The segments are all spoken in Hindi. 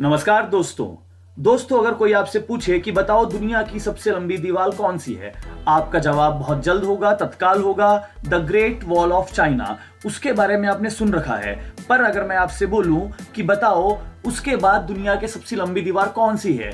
नमस्कार दोस्तों अगर कोई आपसे पूछे कि बताओ दुनिया की सबसे लंबी दीवार कौन सी है, आपका जवाब बहुत जल्द होगा, तत्काल होगा, the great wall of China. उसके बारे में आपने सुन रखा है। पर अगर मैं आपसे बोलूं कि बताओ उसके बाद दुनिया की सबसे लंबी दीवार कौन सी है,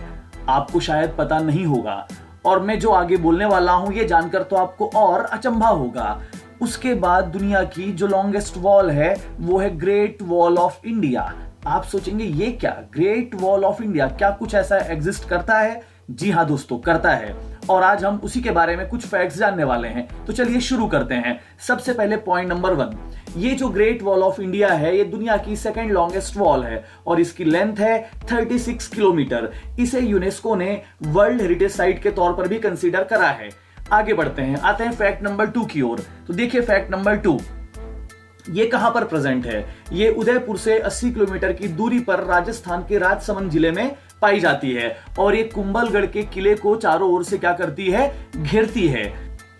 आपको शायद पता नहीं होगा। और मैं जो आगे बोलने वाला हूं ये जानकर तो आपको और अचंभा होगा। उसके बाद दुनिया की जो लॉन्गेस्ट वॉल है वो है ग्रेट वॉल ऑफ इंडिया। आप सोचेंगे ये क्या, ग्रेट वॉल ऑफ इंडिया, क्या कुछ ऐसा एग्जिस्ट करता है? जी हाँ दोस्तों, करता है। और आज हम उसी के बारे में कुछ फैक्ट्स जानने वाले हैं। तो चलिए शुरू करते हैं। सबसे पहले पॉइंट नंबर 1, ये जो ग्रेट वॉल ऑफ इंडिया है ये दुनिया की सेकंड लॉन्गेस्ट वॉल है और इसकी लेंथ है 36 किलोमीटर। इसे यूनेस्को ने वर्ल्ड हेरिटेज साइट के तौर पर भी कंसीडर करा है। आगे बढ़ते हैं, आते हैं फैक्ट नंबर 2 की ओर। तो देखिए फैक्ट नंबर 2, ये कहां पर प्रेजेंट है? ये उदयपुर से 80 किलोमीटर की दूरी पर राजस्थान के राजसमंद जिले में पाई जाती है और ये कुंभलगढ़ के किले को चारों ओर से क्या करती है, घेरती है।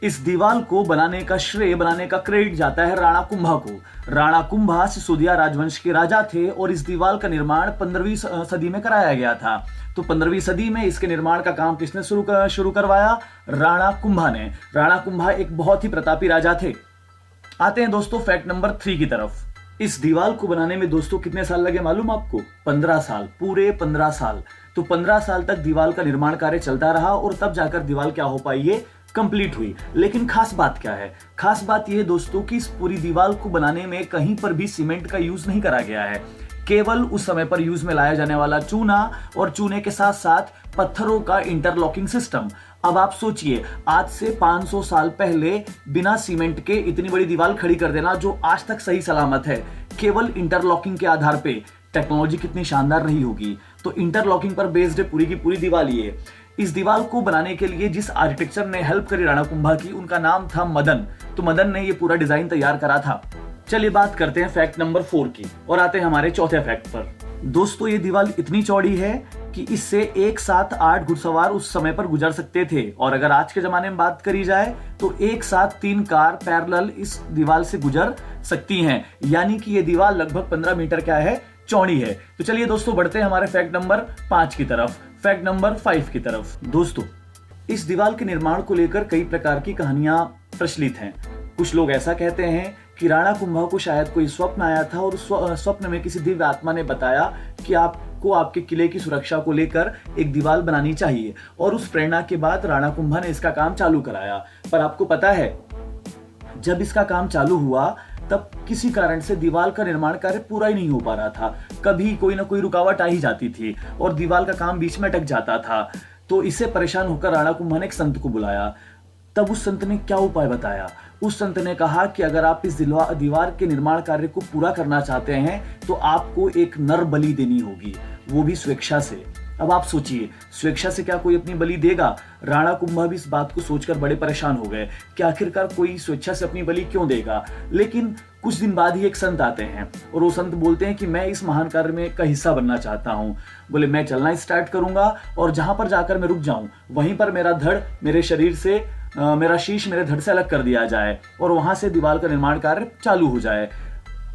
इस दीवार को बनाने का श्रेय, बनाने का क्रेडिट जाता है राणा कुंभा को। राणा कुंभा सिसोदिया राजवंश के राजा थे और इस दीवार का निर्माण 15वीं सदी में कराया गया था। तो 15वीं सदी में इसके निर्माण का काम किसने शुरू करवाया? राणा कुंभा ने। राणा कुंभा एक बहुत ही प्रतापी राजा थे। आते हैं दोस्तों फैक्ट नंबर 3 की तरफ। इस दीवार को बनाने में दोस्तों कितने साल लगे मालूम आपको? 15 साल, पूरे 15 साल। तो 15 साल तक दीवार का निर्माण कार्य चलता रहा और तब जाकर दीवार क्या हो पाई, ये कंप्लीट हुई। लेकिन खास बात क्या है? खास बात यह दोस्तों कि इस पूरी दीवार को बनाने में कहीं पर भी सीमेंट का यूज नहीं करा गया है। केवल उस समय पर यूज में लाया जाने वाला चूना और चूने के साथ साथ पत्थरों का इंटरलॉकिंग सिस्टम। अब आप सोचिए, आज से 500 साल पहले बिना सीमेंट के इतनी बड़ी दीवार खड़ी कर देना जो आज तक सही सलामत है, केवल इंटरलॉकिंग के आधार पे, टेक्नोलॉजी कितनी शानदार रही होगी। तो इंटरलॉकिंग पर बेस्ड है पूरी की पूरी दीवार। ये इस दीवार को बनाने के लिए जिस आर्किटेक्चर ने हेल्प करी राणा कुंभा की, उनका नाम था मदन। तो मदन ने ये पूरा डिजाइन तैयार करा था। चलिए बात करते हैं फैक्ट नंबर 4 की और आते हैं हमारे चौथे फैक्ट पर। दोस्तों ये दीवार इतनी चौड़ी है कि इससे एक साथ 8 घुड़सवार उस समय पर गुजर सकते थे और अगर आज के जमाने में बात करी जाए तो एक साथ 3 कार पैरेलल इस दीवार से गुजर सकती हैं। यानी कि ये दीवार लगभग 15 मीटर क्या है, चौड़ी है। तो चलिए दोस्तों बढ़ते हैं हमारे फैक्ट नंबर 5 की तरफ, फैक्ट नंबर 5 की तरफ। दोस्तों इस दीवार के निर्माण को लेकर कई प्रकार की कहानियां प्रचलित हैं। कुछ लोग ऐसा कहते हैं कि राणा कुंभा को शायद कोई स्वप्न आया था और उस स्वप्न में किसी दिव्य आत्मा ने बताया कि आपको आपके किले की सुरक्षा को लेकर एक दीवार बनानी चाहिए और उस प्रेरणा के बाद राणा कुंभा ने इसका काम चालू कराया। पर आपको पता है, जब इसका काम चालू हुआ तब किसी कारण से दीवार का निर्माण कार्य पूरा ही नहीं हो पा रहा था। कभी कोई ना कोई रुकावट आ ही जाती थी और दीवार का काम बीच में अटक जाता था। तो इससे परेशान होकर राणा कुंभा ने एक संत को बुलाया। तब उस संत ने क्या उपाय बताया? उस संत ने कहा कि अगर आप इस दीवार के निर्माण कार्य को पूरा करना चाहते हैं तो आपको एक नर बलि देनी होगी, वो भी स्वेच्छा से। अब आप सोचिए, स्वेच्छा से क्या कोई अपनी बलि देगा? राणा कुंभा भी इस बात को सोचकर बड़े परेशान हो गए कि आखिरकार कोई स्वेच्छा से अपनी बलि क्यों देगा। लेकिन कुछ दिन बाद ही एक संत आते हैं और वो संत बोलते हैं कि मैं इस महान कार्य में का हिस्सा बनना चाहता हूं। बोले मैं चलना स्टार्ट करूंगा और जहां पर जाकर मैं रुक जाऊं वहीं पर मेरा धड़ मेरे शरीर से, मेरा शीश मेरे धड़ से अलग कर दिया जाए और वहां से दीवार का निर्माण कार्य चालू हो जाए।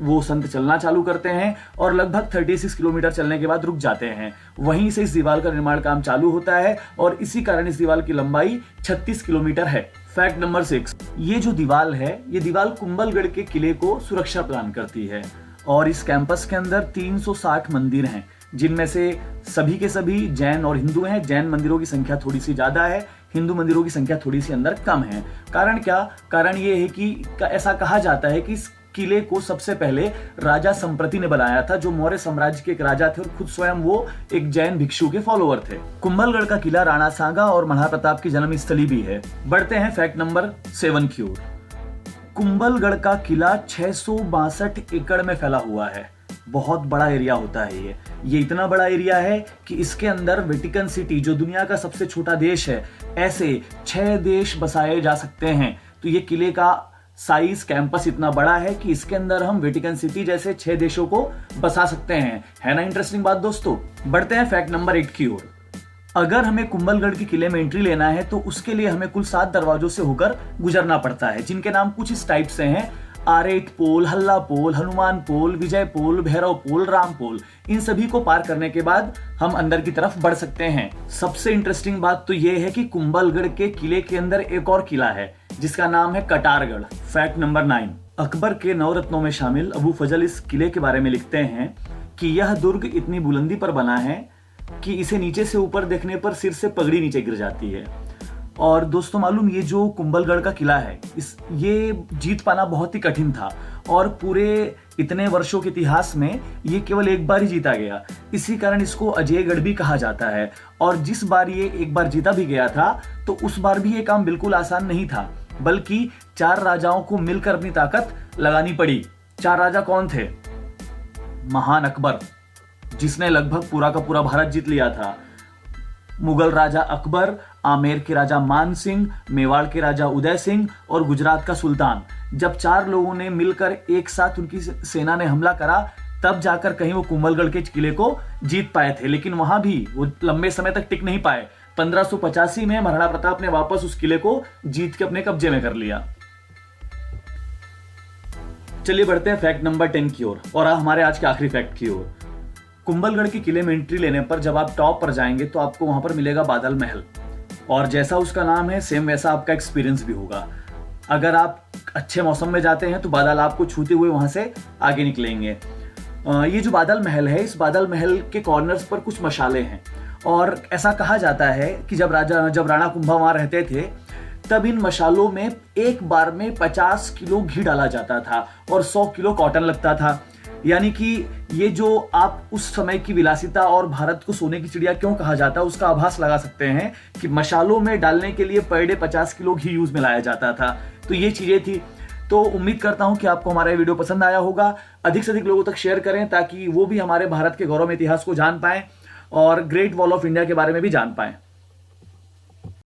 वो संत चलना चालू करते हैं और लगभग 36 किलोमीटर चलने के बाद रुक जाते हैं। वहीं से इस दीवार का निर्माण काम चालू होता है और इसी कारण इस दीवार की लंबाई 36 किलोमीटर है। फैक्ट नंबर 6, ये जो दीवार है ये दीवार कुंभलगढ़ के किले को सुरक्षा प्रदान करती है और इस कैंपस के अंदर 360 मंदिर हैं जिनमें से सभी के सभी जैन और हिंदू हैं। जैन मंदिरों की संख्या थोड़ी सी ज्यादा है, हिंदू मंदिरों की संख्या थोड़ी सी अंदर कम है। कारण क्या? कारण ये है कि ऐसा कहा जाता है कि इस किले को सबसे पहले राजा संप्रति ने बनाया था, जो मौर्य साम्राज्य के एक राजा थे और खुद स्वयं वो एक जैन भिक्षु के फॉलोअर थे। कुंभलगढ़ का किला राणा सांगा और महाराणा प्रताप की जन्म स्थली भी है। बढ़ते हैं फैक्ट नंबर 7 की ओर। कुंभलगढ़ का किला 662 एकड़ में फैला हुआ है। बहुत बड़ा एरिया होता है ये इतना बड़ा एरिया है कि इसके अंदर वेटिकन सिटी, जो दुनिया का सबसे छोटा देश है, ऐसे 6 देश बसाए जा सकते हैं। तो ये किले का साइज, कैंपस इतना बड़ा है कि इसके अंदर हम वेटिकन सिटी जैसे 6 देशों को बसा सकते हैं। है ना इंटरेस्टिंग बात दोस्तों? बढ़ते हैं फैक्ट नंबर 8 की ओर। अगर हमें कुंभलगढ़ के किले में एंट्री लेना है तो उसके लिए हमें कुल 7 दरवाजों से होकर गुजरना पड़ता है, जिनके नाम कुछ इस टाइप से हैं। आरेट पोल, हल्ला पोल, हनुमान पोल, विजय पोल, भैरव पोल, राम पोल, इन सभी को पार करने के बाद हम अंदर की तरफ बढ़ सकते हैं। सबसे इंटरेस्टिंग बात तो यह है कि कुंभलगढ़ के किले के अंदर एक और किला है जिसका नाम है कटारगढ़। फैक्ट नंबर 9, अकबर के नवरत्नों में शामिल अबू फजल इस किले के बारे में लिखते हैं कि यह दुर्ग इतनी बुलंदी पर बना है कि इसे नीचे से ऊपर देखने पर सिर से पगड़ी नीचे गिर जाती है। और दोस्तों मालूम, ये जो कुंभलगढ़ का किला है ये जीत पाना बहुत ही कठिन था और पूरे इतने वर्षों के इतिहास में ये केवल एक बार ही जीता गया। इसी कारण इसको अजयगढ़ भी कहा जाता है। और जिस बार ये एक बार जीता भी गया था तो उस बार भी ये काम बिल्कुल आसान नहीं था, बल्कि 4 राजाओं को मिलकर अपनी ताकत लगानी पड़ी। 4 राजा कौन थे? महान अकबर, जिसने लगभग पूरा का पूरा भारत जीत लिया था, मुगल राजा अकबर, आमेर के राजा मान सिंह, मेवाड़ के राजा उदय सिंह और गुजरात का सुल्तान। जब 4 लोगों ने मिलकर एक साथ उनकी सेना ने हमला करा तब जाकर कहीं वो कुंभलगढ़ के किले को जीत पाए थे, लेकिन वहां भी वो लंबे समय तक टिक नहीं पाए। 1585 में महाराणा प्रताप ने वापस उस किले को जीत के अपने कब्जे में कर लिया। चलिए बढ़ते हैं फैक्ट नंबर 10 की ओर और हमारे आज के आखिरी फैक्ट की ओर। कुंभलगढ़ के किले में एंट्री लेने पर जब आप टॉप पर जाएंगे तो आपको वहां पर मिलेगा बादल महल, और जैसा उसका नाम है सेम वैसा आपका एक्सपीरियंस भी होगा। अगर आप अच्छे मौसम में जाते हैं तो बादल आपको छूते हुए वहां से आगे निकलेंगे। ये जो बादल महल है, इस बादल महल के कॉर्नर्स पर कुछ मशाले हैं और ऐसा कहा जाता है कि जब राणा कुंभा वहां रहते थे तब इन मशालों में एक बार में 50 किलो घी डाला जाता था और 100 किलो कॉटन लगता था। यानी कि ये जो आप उस समय की विलासिता और भारत को सोने की चिड़िया क्यों कहा जाता है उसका आभास लगा सकते हैं कि मशालों में डालने के लिए पर डे 50 किलो घी यूज में लाया जाता था। तो ये चीजें थी। तो उम्मीद करता हूं कि आपको हमारा ये वीडियो पसंद आया होगा। अधिक से अधिक लोगों तक शेयर करें ताकि वो भी हमारे भारत के गौरव इतिहास को जान पाएं और ग्रेट वॉल ऑफ इंडिया के बारे में भी जान पाएं।